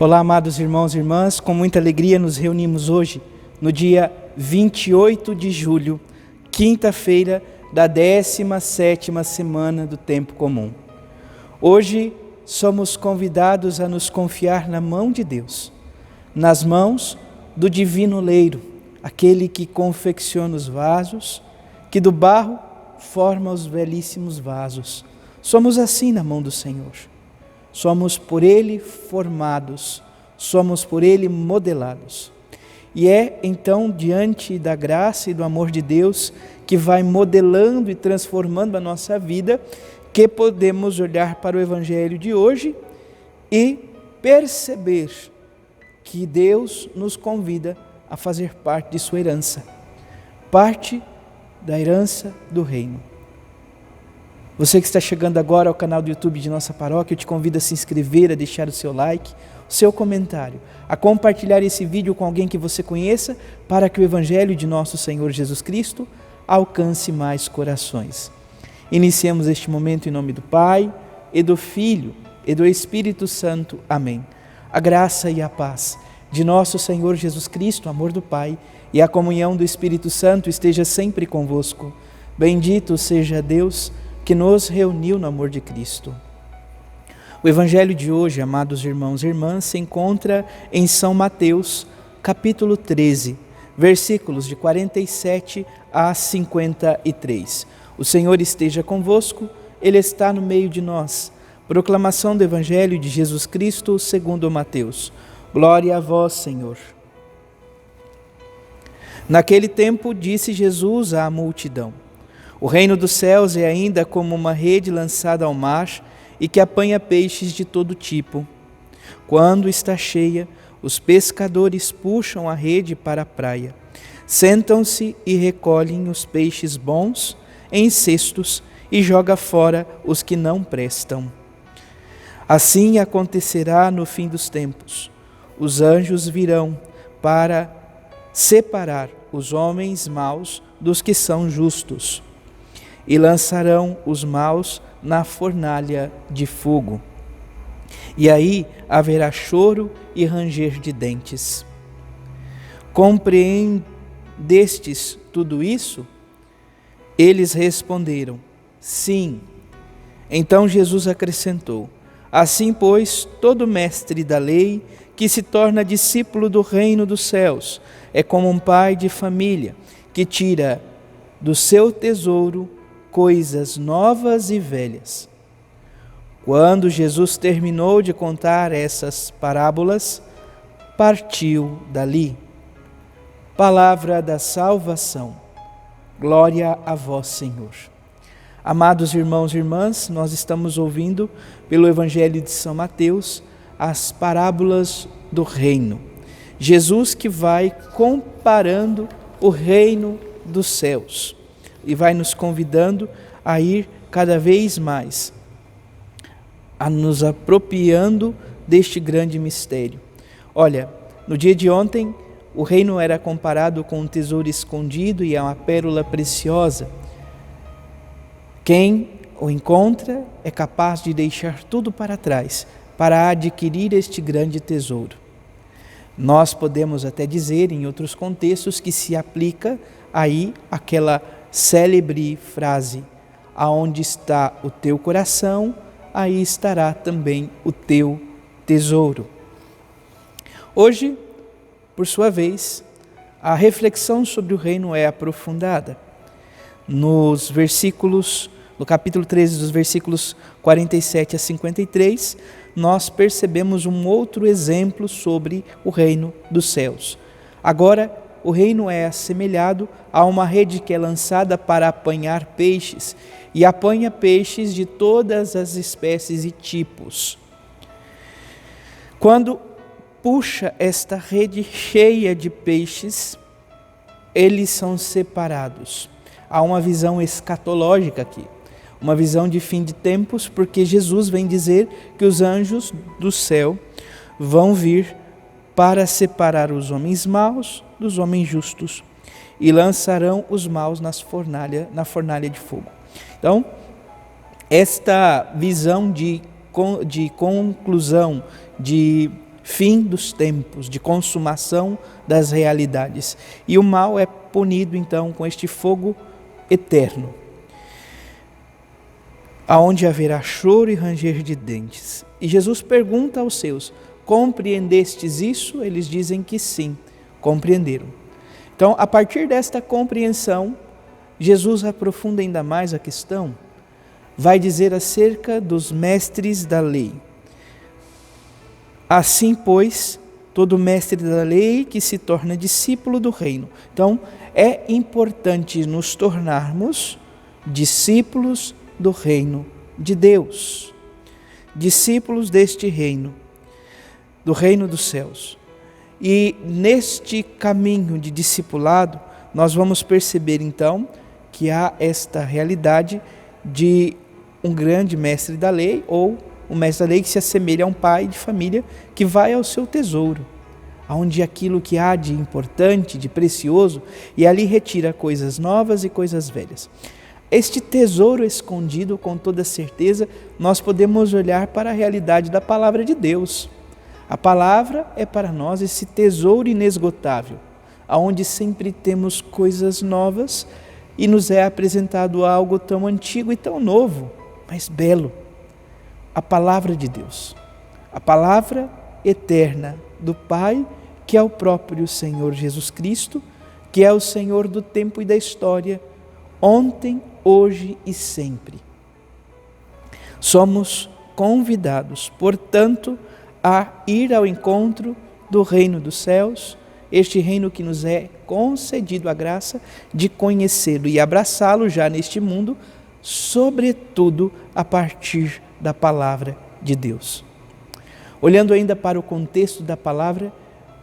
Olá, amados irmãos e irmãs, com muita alegria nos reunimos hoje, no dia 28 de julho, quinta-feira da 17ª semana do Tempo Comum. Hoje somos convidados a nos confiar na mão de Deus, nas mãos do Divino Oleiro, aquele que confecciona os vasos, que do barro forma os belíssimos vasos. Somos assim na mão do Senhor. Somos por Ele formados, somos por Ele modelados. E é então diante da graça e do amor de Deus que vai modelando e transformando a nossa vida que podemos olhar para o Evangelho de hoje e perceber que Deus nos convida a fazer parte de sua herança, parte da herança do reino. Você que está chegando agora ao canal do YouTube de nossa paróquia, eu te convido a se inscrever, a deixar o seu like, o seu comentário, a compartilhar esse vídeo com alguém que você conheça, para que o Evangelho de nosso Senhor Jesus Cristo alcance mais corações. Iniciemos este momento em nome do Pai, e do Filho, e do Espírito Santo. Amém. A graça e a paz de nosso Senhor Jesus Cristo, o amor do Pai, e a comunhão do Espírito Santo esteja sempre convosco. Bendito seja Deus, que nos reuniu no amor de Cristo. O Evangelho de hoje, amados irmãos e irmãs, se encontra em São Mateus, capítulo 13, versículos de 47 a 53. O Senhor esteja convosco, Ele está no meio de nós. Proclamação do Evangelho de Jesus Cristo segundo Mateus. Glória a vós, Senhor. Naquele tempo disse Jesus à multidão: o reino dos céus é ainda como uma rede lançada ao mar e que apanha peixes de todo tipo. Quando está cheia, os pescadores puxam a rede para a praia. Sentam-se e recolhem os peixes bons em cestos e jogam fora os que não prestam. Assim acontecerá no fim dos tempos. Os anjos virão para separar os homens maus dos que são justos e lançarão os maus na fornalha de fogo. E aí haverá choro e ranger de dentes. Compreendestes tudo isso? Eles responderam: sim. Então Jesus acrescentou: assim, pois, todo mestre da lei que se torna discípulo do reino dos céus é como um pai de família que tira do seu tesouro coisas novas e velhas. Quando Jesus terminou de contar essas parábolas, partiu dali. Palavra da salvação. Glória a vós, Senhor. Amados irmãos e irmãs, nós estamos ouvindo pelo Evangelho de São Mateus as parábolas do reino. Jesus que vai comparando o reino dos céus e vai nos convidando a ir cada vez mais, a nos apropriando deste grande mistério. Olha, no dia de ontem, o reino era comparado com um tesouro escondido e é uma pérola preciosa. Quem o encontra é capaz de deixar tudo para trás para adquirir este grande tesouro. Nós podemos até dizer, em outros contextos, que se aplica aí aquela célebre frase: aonde está o teu coração, aí estará também o teu tesouro. Hoje, por sua vez, a reflexão sobre o reino é aprofundada. No capítulo 13, dos versículos 47 a 53, nós percebemos um outro exemplo sobre o reino dos céus. Agora, o reino é assemelhado a uma rede que é lançada para apanhar peixes, e apanha peixes de todas as espécies e tipos. Quando puxa esta rede cheia de peixes, eles são separados. Há uma visão escatológica aqui, uma visão de fim de tempos, porque Jesus vem dizer que os anjos do céu vão vir para separar os homens maus dos homens justos e lançarão os maus na fornalha de fogo. Então, esta visão de conclusão, de fim dos tempos, de consumação das realidades. E o mal é punido então com este fogo eterno, aonde haverá choro e ranger de dentes. E Jesus pergunta aos seus: compreendestes isso? Eles dizem que sim, compreenderam. Então, a partir desta compreensão, Jesus aprofunda ainda mais a questão, vai dizer acerca dos mestres da lei. Assim, pois, todo mestre da lei que se torna discípulo do reino. Então, é importante nos tornarmos discípulos do reino de Deus, discípulos deste reino, do reino dos céus. E neste caminho de discipulado, nós vamos perceber então que há esta realidade de um grande mestre da lei, ou um mestre da lei que se assemelha a um pai de família que vai ao seu tesouro, onde aquilo que há de importante, de precioso, e ali retira coisas novas e coisas velhas. Este tesouro escondido, com toda certeza, nós podemos olhar para a realidade da palavra de Deus. A palavra é para nós esse tesouro inesgotável, onde sempre temos coisas novas e nos é apresentado algo tão antigo e tão novo, mas belo. A palavra de Deus, a palavra eterna do Pai, que é o próprio Senhor Jesus Cristo, que é o Senhor do tempo e da história, ontem, hoje e sempre. Somos convidados, portanto, a ir ao encontro do reino dos céus, este reino que nos é concedido a graça de conhecê-lo e abraçá-lo já neste mundo, sobretudo a partir da palavra de Deus. Olhando ainda para o contexto da palavra,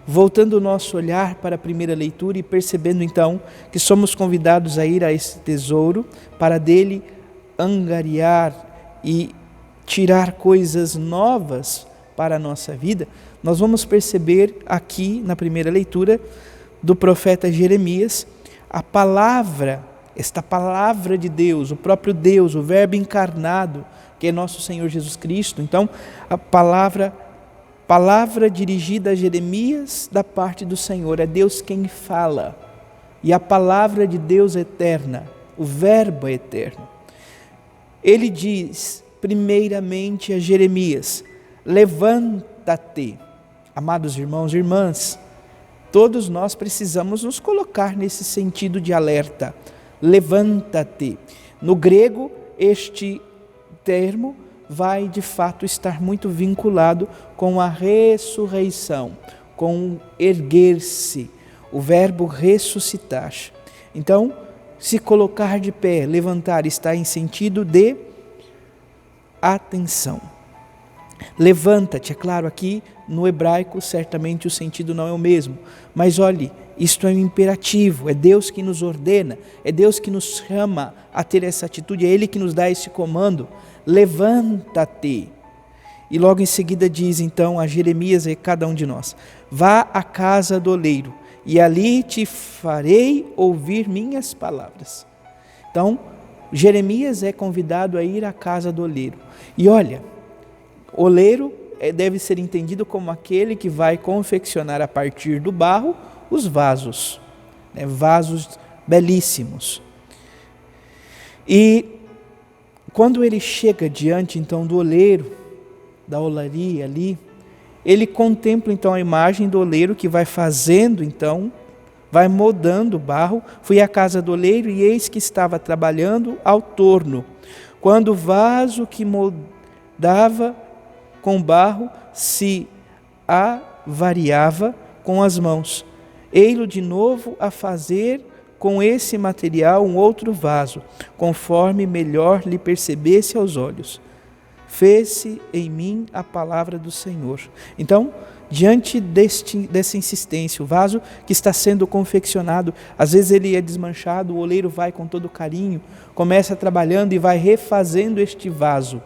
voltando o nosso olhar para a primeira leitura e percebendo então que somos convidados a ir a esse tesouro para dele angariar e tirar coisas novas para a nossa vida, nós vamos perceber aqui na primeira leitura do profeta Jeremias a palavra, esta palavra de Deus, o próprio Deus, o Verbo encarnado, que é nosso Senhor Jesus Cristo. Então, a palavra dirigida a Jeremias da parte do Senhor, é Deus quem fala, e a palavra de Deus eterna, o Verbo eterno. Ele diz primeiramente a Jeremias: levanta-te. Amados irmãos e irmãs, todos nós precisamos nos colocar nesse sentido de alerta. Levanta-te. No grego, este termo vai de fato estar muito vinculado com a ressurreição, com erguer-se, o verbo ressuscitar. Então, se colocar de pé, levantar, está em sentido de atenção. Levanta-te, é claro, aqui no hebraico certamente o sentido não é o mesmo, mas olhe, isto é um imperativo, é Deus que nos ordena, é Deus que nos chama a ter essa atitude, é Ele que nos dá esse comando: levanta-te. E logo em seguida diz então a Jeremias e a cada um de nós: vá à casa do oleiro, e ali te farei ouvir minhas palavras. Então, Jeremias é convidado a ir à casa do oleiro. E olha, oleiro deve ser entendido como aquele que vai confeccionar a partir do barro os vasos, vasos belíssimos. E quando ele chega diante então do oleiro, da olaria ali, ele contempla então a imagem do oleiro que vai fazendo então, vai moldando o barro. Fui à casa do oleiro e eis que estava trabalhando ao torno, quando o vaso que moldava com barro se avariava com as mãos. Ei-lo de novo a fazer com esse material um outro vaso, conforme melhor lhe percebesse aos olhos. Fez-se em mim a palavra do Senhor. Então, diante dessa insistência, o vaso que está sendo confeccionado, às vezes ele é desmanchado, o oleiro vai com todo carinho, começa trabalhando e vai refazendo este vaso.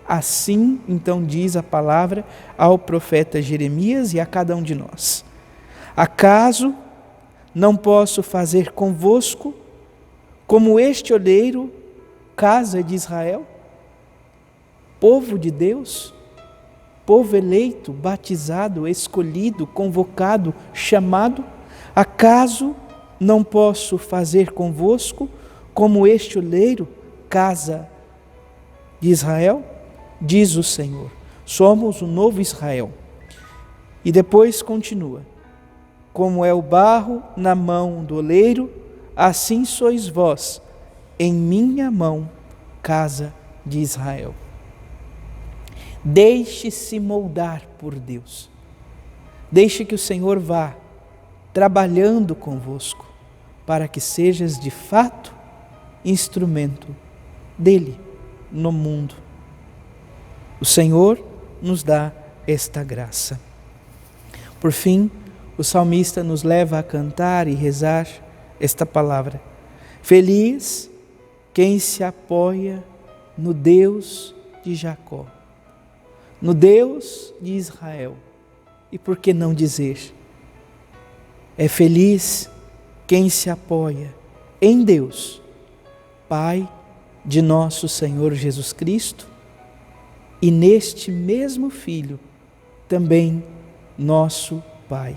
Assim, então, diz a palavra ao profeta Jeremias e a cada um de nós: acaso não posso fazer convosco como este oleiro, casa de Israel, povo de Deus? povo eleito, batizado, escolhido, convocado, chamado? Acaso não posso fazer convosco como este oleiro, casa de Israel? Diz o Senhor. Somos o novo Israel. E depois continua: como é o barro na mão do oleiro, assim sois vós em minha mão, casa de Israel. Deixe-se moldar por Deus. Deixe que o Senhor vá trabalhando convosco, para que sejas de fato instrumento dele no mundo. O Senhor nos dá esta graça. Por fim, o salmista nos leva a cantar e rezar esta palavra: feliz quem se apoia no Deus de Jacó, no Deus de Israel. E por que não dizer: é feliz quem se apoia em Deus, Pai de nosso Senhor Jesus Cristo, e neste mesmo Filho, também nosso Pai.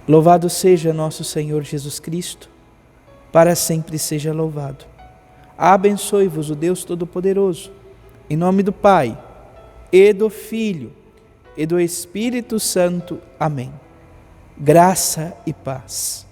Louvado seja nosso Senhor Jesus Cristo, para sempre seja louvado. Abençoe-vos o Deus Todo-Poderoso, em nome do Pai, e do Filho, e do Espírito Santo. Amém. Graça e paz.